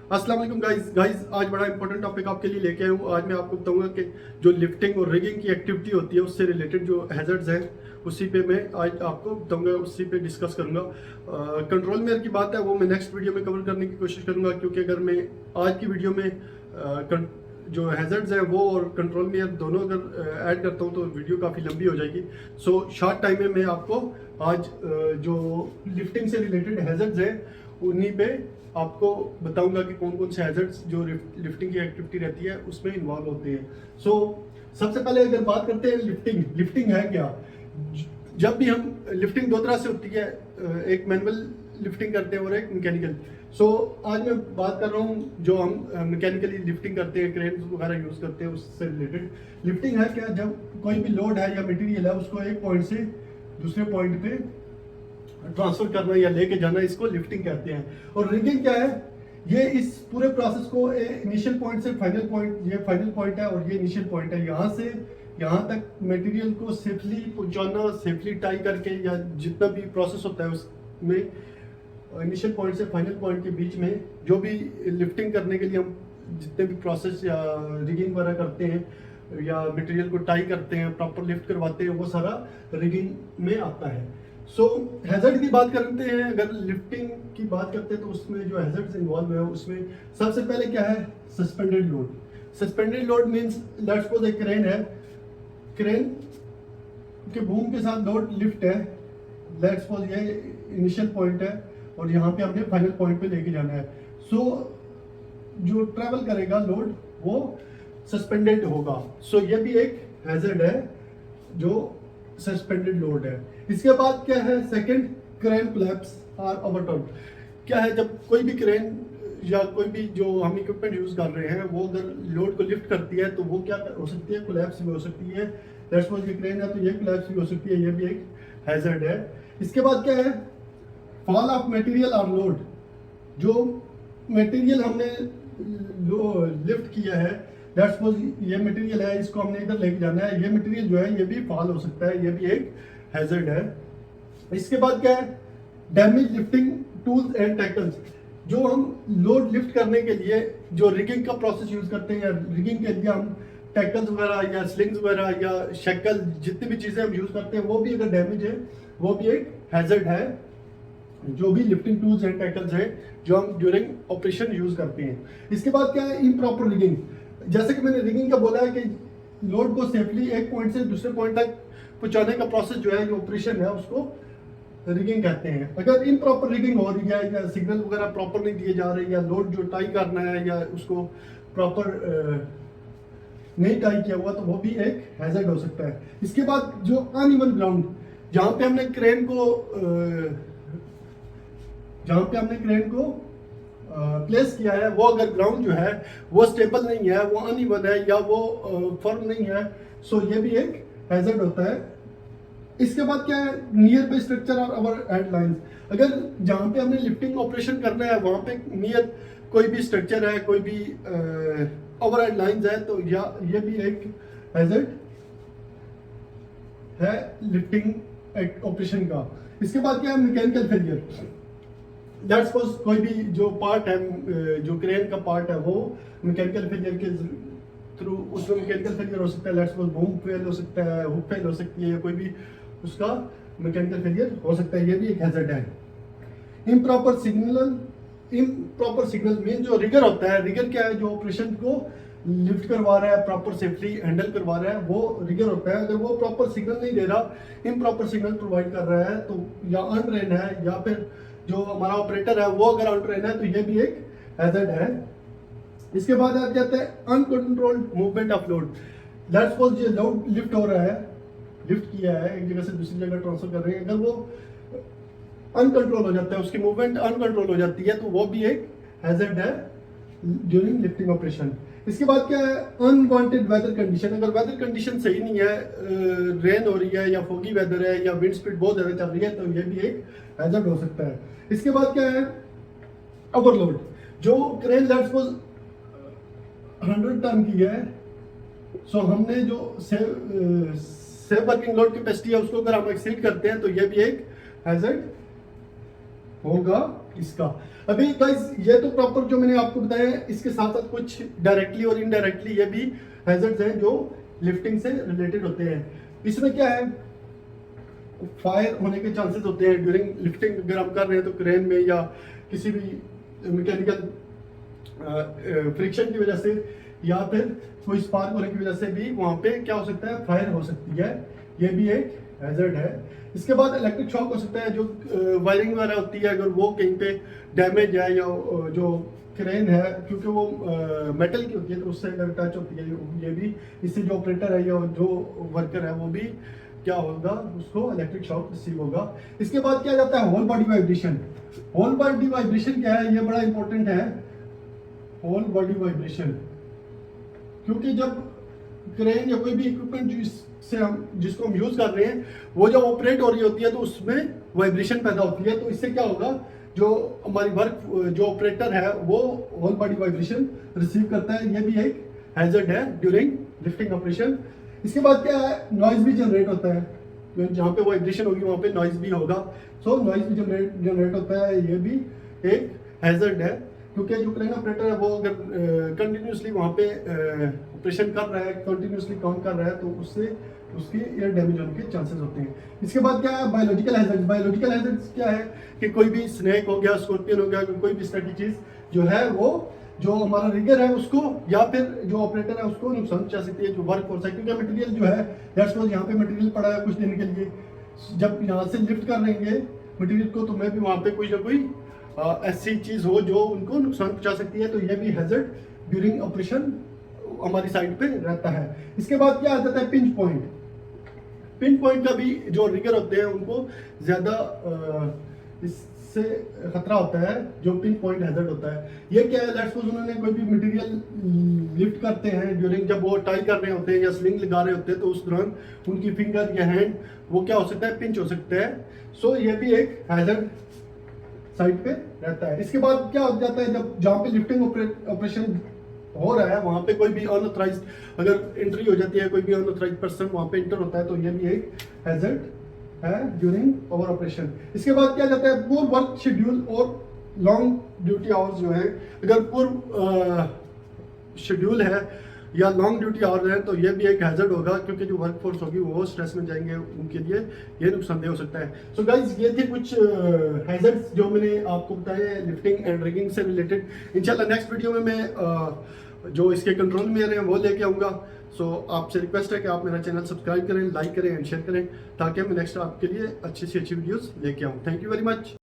अस्सलाम वालेकुम गाइस आज बड़ा इंपॉर्टेंट टॉपिक आपके लिए लेके आया हूँ। आज मैं आपको बताऊंगा कि जो लिफ्टिंग और रिगिंग की एक्टिविटी होती है उससे रिलेटेड जो हैजर्ड्स हैं उसी पे मैं आज आपको बताऊंगा, उसी पे डिस्कस करूंगा। कंट्रोल मेयर की बात है वो मैं नेक्स्ट वीडियो में कवर करने की कोशिश करूंगा, क्योंकि अगर मैं आज की वीडियो में जो हैजर्ड्स हैं वो और कंट्रोल मेयर दोनों अगर ऐड करता हूँ तो वीडियो काफ़ी लंबी हो जाएगी। सो शॉर्ट टाइम में मैं आपको आज जो लिफ्टिंग से रिलेटेड हैजर्ड्स हैं उन्हीं पे आपको बताऊंगा कि कौन कौन से हैजर्ड्स जो लिफ्टिंग की एक्टिविटी रहती है उसमें इन्वॉल्व होते हैं। सो सबसे पहले अगर बात करते हैं लिफ्टिंग है क्या। जब भी हम लिफ्टिंग दो तरह से होती है, एक मैनुअल लिफ्टिंग करते हैं और एक मैकेनिकल। सो आज मैं बात कर रहा हूँ जो हम मैकेनिकली लिफ्टिंग करते हैं, क्रेन वगैरह यूज करते हैं उससे रिलेटेड। लिफ्टिंग है क्या, जब कोई भी लोड है या मटेरियल है उसको एक पॉइंट से दूसरे पॉइंट पे ट्रांसफर करना या लेके जाना, इसको लिफ्टिंग कहते हैं। और रिगिंग क्या है, ये इस पूरे प्रोसेस को इनिशियल पॉइंट से फाइनल पॉइंट, ये फाइनल पॉइंट है और ये इनिशियल पॉइंट है, यहाँ से यहाँ तक मटेरियल को सेफली पहुंचाना, सेफली टाई करके, या जितना भी प्रोसेस होता है उसमें इनिशियल पॉइंट से फाइनल पॉइंट के बीच में जो भी लिफ्टिंग करने के लिए हम जितने भी प्रोसेस या रिगिंग वगैरह करते हैं या मटेरियल को टाई करते हैं, प्रॉपर लिफ्ट करवाते हैं, वो सारा रिगिंग में आता है। सो हैजर्ड की बात करते हैं, अगर लिफ्टिंग की बात करते हैं तो उसमें जो हैजर्ड्स इन्वॉल्व है उसमें सबसे पहले क्या है, suspended load. Suspended load means let's suppose एक क्रेन है, क्रेन के बूम के साथ लोड लिफ्ट है, लेट्स सपोज ये इनिशियल पॉइंट है और यहाँ पे हमने फाइनल पॉइंट पे लेके जाना है। सो जो ट्रेवल करेगा लोड वो सस्पेंडेड होगा। सो ये भी एक हैजर्ड है जो सस्पेंडेड लोड है। इसके बाद क्या है, सेकंड, क्रेन कोलैप्स और ओवरटर्न। क्या है, जब कोई भी क्रेन या कोई भी जो हम इक्विपमेंट यूज कर रहे हैं वो अगर लोड को लिफ्ट करती है तो वो क्या हो सकती है, कोलैप्स भी हो सकती है। लेट्स सपोज ये क्रेन है तो ये कोलैप्स भी हो सकती है, ये भी एक हैजर्ड है। इसके बाद क्या है, फॉल ऑफ मटेरियल और लोड। जो मटेरियल हमने लिफ्ट किया है, लेट्स सपोज ये मटेरियल है, इसको हमने इधर लेके जाना है, ये मटेरियल जो है ये भी फॉल हो सकता है, ये भी एक हैजर्ड है। इसके बाद क्या है, damage lifting tools and tackles. जो हम लोड लिफ्ट करने के लिए जो रिगिंग का प्रोसेस यूज करते हैं या रिगिंग के लिए हम टैकल्स वगैरह या स्लिंग्स वगैरह या शेकल, जितनी भी चीजें हम यूज करते हैं वो भी अगर डैमेज है वो भी एक हैजर्ड है। जो भी लिफ्टिंग टूल्स एंड टैकल्स है जो हम ड्यूरिंग ऑपरेशन यूज करते हैं। इसके बाद क्या है, इम्प्रॉपर रिगिंग। जैसे कि मैंने रिगिंग का बोला है कि लोड को सेफली एक पॉइंट से दूसरे पॉइंट तक पहुंचाने का प्रोसेस जो है, जो ऑपरेशन है, उसको रिगिंग कहते हैं। अगर इम्प्रॉपर रिगिंग हो रही है या सिग्नल वगैरह प्रॉपर नहीं दिए जा रहे या लोड जो टाई करना है या उसको प्रॉपर नहीं टाई किया हुआ तो वो भी एक हैजर्ड हो सकता है। इसके बाद जो अनइवन ग्राउंड, जहां पे हमने क्रेन को प्लेस किया है, वो अगर ग्राउंड जो है वो स्टेबल नहीं है, वो अनइवन है या वो फर्म नहीं है, सो ये भी एक हैजर्ड होता है। इसके बाद क्या है, नियर बाय स्ट्रक्चर और अवर हेड लाइंस। अगर जहां पे हमने लिफ्टिंग ऑपरेशन करना है वहां पे नियर कोई भी स्ट्रक्चर है, कोई भी ओवर हेड लाइंस है, तो या ये भी एक हैजर्ड है लिफ्टिंग ऑपरेशन का। इसके बाद क्या है, मैकेनिकल फेलियर। लेट्स सपोज कोई भी जो पार्ट है, जो क्रेन का पार्ट है, वो मैकेनिकल फेलियर के थ्रू, उसमें मैकेनिकल फेलियर हो सकता है। लेट्स सपोज बूम फेल हो सकता है, हुक फेल हो सकती है, या कोई भी उसका मैकेनिकल फेलियर हो सकता है, ये भी एक हैजर्ड है। इम्प्रॉपर सिग्नल मीन जो रिगर होता है, रिगर क्या है, जो ऑपरेशन को लिफ्ट करवा रहा है, प्रॉपर सेफली हैंडल करवा रहा है, वो रिगर होता है। अगर वो प्रॉपर सिग्नल नहीं दे रहा, इम्प्रॉपर सिग्नल प्रोवाइड कर रहा है, तो या अनट्रेन है या फिर जो हमारा ऑपरेटर है वो अगर अनट्रेन है, तो ये भी एक हैजर्ड है। इसके बाद आ जाता है uncontrolled movement of load. Let's suppose ये लोड लिफ्ट हो रहा है, लिफ्ट किया है, एक जगह से दूसरी जगह ट्रांसफर कर रहे हैं, अगर वो अनकंट्रोल हो जाता है, उसकी मूवमेंट अनकंट्रोल हो जाती है, तो वो भी एक हैजर्ड है ड्यूरिंग लिफ्टिंग ऑपरेशन। इसके बाद क्या है, अनवांटेड वेदर कंडीशन। अगर वेदर कंडीशन सही नहीं है, रेन हो रही है या फोगी वेदर है या विंड स्पीड बहुत ज्यादा चल रही है, तो ये भी एक हैजर्ड हो सकता है। इसके बाद क्या है, ओवरलोड। जो क्रेन लेट्स सपोज 100 टन की है, सो हमने जो सेफ वर्किंग लोड कैपेसिटी है उसको अगर हम एक्सीड करते हैं, तो ये भी एक हैजर्ड होगा इसका। अभी गाइस ये तो प्रॉपर जो मैंने आपको बताया है, इसके साथ साथ कुछ डायरेक्टली और इनडायरेक्टली ये भी हैजर्ड्स हैं जो लिफ्टिंग से रिलेटेड होते हैं। इसमें क्या है, फायर होने के चांसेस होते हैं ड्यूरिंग लिफ्टिंग। अगर हम कर रहे हैं तो क्रेन में या किसी भी मैकेनिकल फ्रिक्शन की वजह से या फिर कोई स्पार्क होने की वजह से भी वहां पे क्या हो सकता है, फायर हो सकती है। ये भी एक हैजर्ड है। इसके बाद इलेक्ट्रिक शॉक हो सकता है, जो वायरिंग वगैरह होती है, अगर वो कहीं पे डैमेज है या जो क्रेन है क्योंकि वो मेटल की होती है तो उससे अगर टच होती है, ये भी इससे जो ऑपरेटर है या जो वर्कर है वो भी क्या होगा, उसको इलेक्ट्रिक शॉक रिसीव होगा। इसके बाद क्या जाता है, whole body vibration. Whole body vibration क्या है, ये बड़ा इंपॉर्टेंट है। होल बॉडी वाइब्रेशन, क्योंकि जब क्रेन या कोई भी इक्विपमेंट जिसको हम यूज कर रहे हैं वो जब ऑपरेट हो रही होती है तो उसमें वाइब्रेशन पैदा होती है। तो इससे क्या होगा, जो हमारी वर्क जो ऑपरेटर है वो होल बॉडी वाइब्रेशन रिसीव करता है। ये भी एक हैजर्ड है ड्यूरिंग लिफ्टिंग ऑपरेशन। इसके बाद क्या है, नॉइज भी जनरेट होता है। तो जहाँ पे वाइब्रेशन होगी वहाँ पे नॉइज भी होगा। सो नॉइज भी जनरेट होता है, ये भी एक हैजर्ड है। क्योंकि जो क्रेन ऑपरेटर है वो अगर कंटिन्यूसली वहाँ पे ऑपरेशन कर रहा है, कंटिन्यूसली काम कर रहा है, तो उससे उसके एयर डैमेज होने के चांसेस होते हैं। इसके बाद क्या है, बायोलॉजिकल हैजर्ड्स। बायोलॉजिकल हैजर्ड्स क्या है कि कोई भी स्नेक हो गया, स्कॉर्पियन हो गया, कोई भी इस तरह की चीज़ जो है वो जो हमारा रिगर है उसको या फिर जो ऑपरेटर है उसको नुकसान पहुंचा सकती है, जो वर्क फोर्स है। क्योंकि मटेरियल जो है, लेट्स सपोज यहाँ पे मटेरियल पड़ा है कुछ दिन के लिए, जब यहाँ से लिफ्ट कर लेंगे मटेरियल को तो मैं भी वहाँ पे कोई ना कोई ऐसी चीज हो जो उनको नुकसान पहुंचा सकती है। तो ये भी हैजर्ड ड्यूरिंग ऑपरेशन हमारी साइड पे रहता है। इसके बाद क्या आ जाता है, पिंच पॉइंट। पिंच पॉइंट का भी जो रिगर होते हैं उनको ज्यादा इससे खतरा होता है, जो पिंच पॉइंट हैजर्ड होता है। ये क्या है, लेट्स सपोज उन्होंने कोई भी मटेरियल लिफ्ट करते हैं ड्यूरिंग, जब वो टाई कर रहे होते हैं या स्विंग लगा रहे होते हैं, तो उस दौरान उनकी फिंगर या हैंड वो क्या हो सकता है, पिंच हो सकता है। सो ये भी एक हैजर्ड साइड पे रहता है। इसके बाद क्या हो जाता है, जब जहाँ पे लिफ्टिंग ऑपरेशन हो रहा है वहां पे कोई भी अनऑथराइज्ड अगर एंट्री हो जाती है, कोई भी अनऑथराइज्ड पर्सन वहां पे एंटर होता है, तो ये भी एक हैजर्ड है ड्यूरिंग ओवर ऑपरेशन। इसके बाद क्या जाता है, पूर वर्क शेड्यूल और लॉन्ग ड्यूटी आवर्स जो है, अगर पूर शेड्यूल है या लॉन्ग ड्यूटी आवर है तो ये भी एक हैजर्ड होगा, क्योंकि जो वर्क फोर्स होगी वो स्ट्रेस में जाएंगे, उनके लिए ये नुकसानदेह हो सकता है। सो गाइज ये थे कुछ हैजर्ड्स जो मैंने आपको बताए लिफ्टिंग एंड रिगिंग से रिलेटेड। इंशाल्लाह नेक्स्ट वीडियो में मैं जो इसके कंट्रोल में है वो लेके आऊँगा। सो आपसे रिक्वेस्ट है कि आप मेरा चैनल सब्सक्राइब करें, लाइक करें एंड शेयर करें, ताकि मैं नेक्स्ट आपके लिए अच्छी सी अच्छी वीडियोज़ लेके आऊँ। Thank you very much.